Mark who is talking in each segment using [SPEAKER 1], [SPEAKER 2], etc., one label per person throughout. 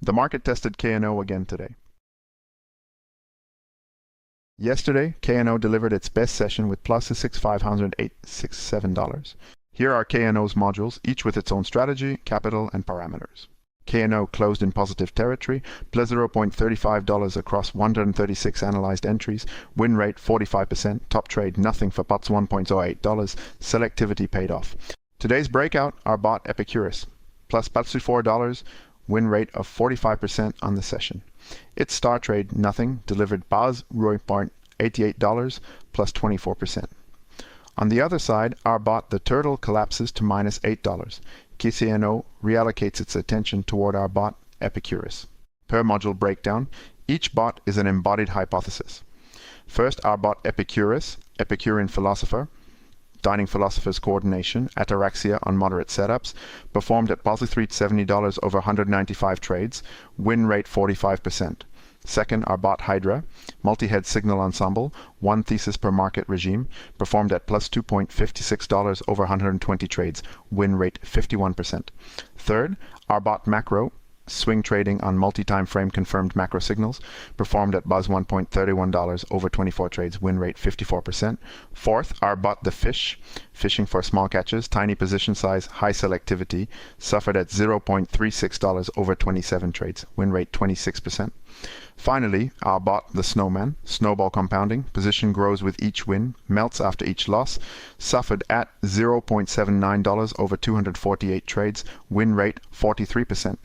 [SPEAKER 1] The market tested KNO again today. Yesterday, KNO delivered its best session with plus $567. Here are KNO's modules, each with its own strategy, capital, and parameters. KNO closed in positive territory, plus $0.35 across 136 analyzed entries, win rate 45%, top trade nothing for pots $1.08, selectivity paid off. Today's breakout, our bot Epicurus, plus $4, win rate of 45% on the session. Its star trade, nothing, delivered buzz $88, plus 24%. On the other side, our bot, the turtle, collapses to minus $8. KNO reallocates its attention toward our bot, Epicurus. Per module breakdown, each bot is an embodied hypothesis. First, our bot Epicurus, Epicurean philosopher, dining philosopher's coordination, ataraxia on moderate setups, performed at positive $70 over 195 trades, win rate 45%. Second, our bot Hydra, multi-head signal ensemble, one thesis per market regime, performed at plus $2.56 over 120 trades, win rate 51%. Third, our bot Macro, swing trading on multi-time frame confirmed macro signals, performed at buzz $1.31 over 24 trades, win rate 54%. Fourth, our bot the Fish, fishing for small catches, tiny position size, high selectivity, suffered at $0.36 over 27 trades, win rate 26%. Finally, our bot the Snowman, snowball compounding, position grows with each win, melts after each loss, suffered at $0.79 over 248 trades, win rate 43%.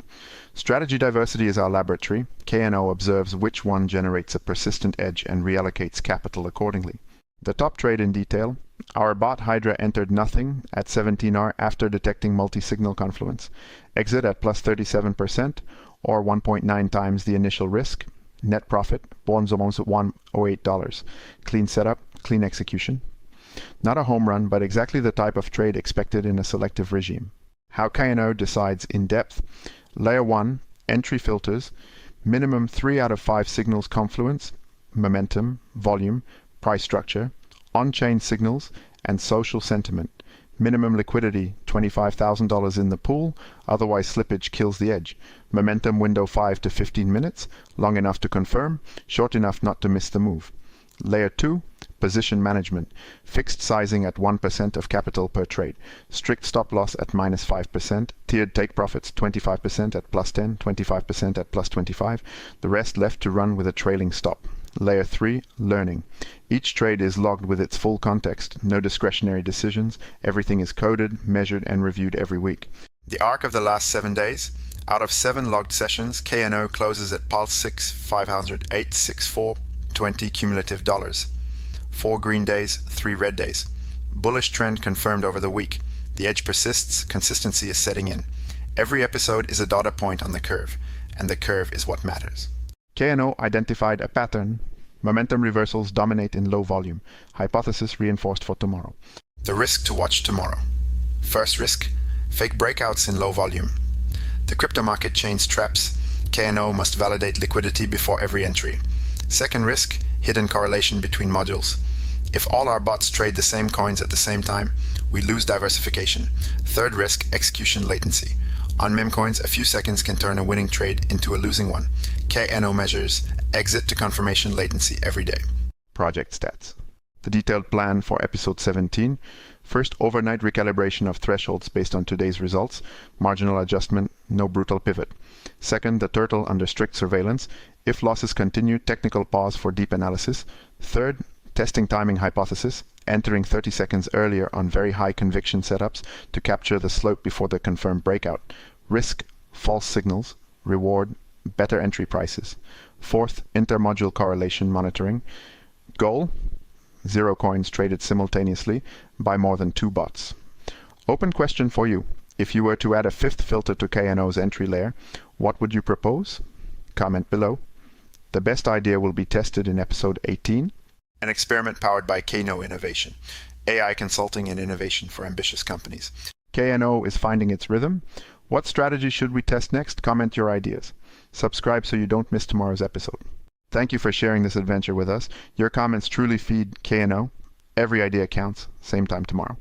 [SPEAKER 1] Strategy diversity is our laboratory. KNO observes which one generates a persistent edge and reallocates capital accordingly. The top trade in detail. Our bot Hydra entered nothing at 17R after detecting multi-signal confluence. Exit at plus 37% or 1.9 times the initial risk. Net profit, $1.08. Clean setup, clean execution. Not a home run, but exactly the type of trade expected in a selective regime. How KNO decides in depth. Layer 1, entry filters, minimum 3 out of 5 signals confluence, momentum, volume, price structure, on-chain signals, and social sentiment. Minimum liquidity, $25,000 in the pool, otherwise slippage kills the edge. Momentum window 5 to 15 minutes, long enough to confirm, short enough not to miss the move. Layer 2, position management, fixed sizing at 1% of capital per trade, strict stop loss at minus 5%, tiered take profits 25% at plus 10, 25% at plus 25, the rest left to run with a trailing stop. Layer 3, learning. Each trade is logged with its full context, no discretionary decisions, everything is coded, measured, and reviewed every week. The arc of the last 7 days. Out of 7 logged sessions, KNO closes at pulse 6,508.6420 cumulative dollars. 4 green days, 3 red days. Bullish trend confirmed over the week. The edge persists, consistency is setting in. Every episode is a data point on the curve, and the curve is what matters. KNO identified a pattern. Momentum reversals dominate in low volume. Hypothesis reinforced for tomorrow. The risk to watch tomorrow. First risk, fake breakouts in low volume. The crypto market chains traps. KNO must validate liquidity before every entry. Second risk, hidden correlation between modules. If all our bots trade the same coins at the same time, we lose diversification. Third risk, execution latency. On memecoins, a few seconds can turn a winning trade into a losing one. KNO measures exit to confirmation latency every day. Project stats. The detailed plan for episode 17. First, overnight recalibration of thresholds based on today's results. Marginal adjustment, no brutal pivot. Second, the turtle under strict surveillance. If losses continue, technical pause for deep analysis. Third, testing timing hypothesis. Entering 30 seconds earlier on very high conviction setups to capture the slope before the confirmed breakout. Risk, false signals. Reward, better entry prices. Fourth, intermodule correlation monitoring. Goal, 0 coins traded simultaneously by more than 2 bots. Open question for you. If you were to add a 5th filter to KNO's entry layer, what would you propose? Comment below. The best idea will be tested in episode 18. An experiment powered by KNO Innovation, AI consulting and innovation for ambitious companies. KNO is finding its rhythm. What strategy should we test next? Comment your ideas. Subscribe so you don't miss tomorrow's episode. Thank you for sharing this adventure with us. Your comments truly feed KNO. Every idea counts. Same time tomorrow.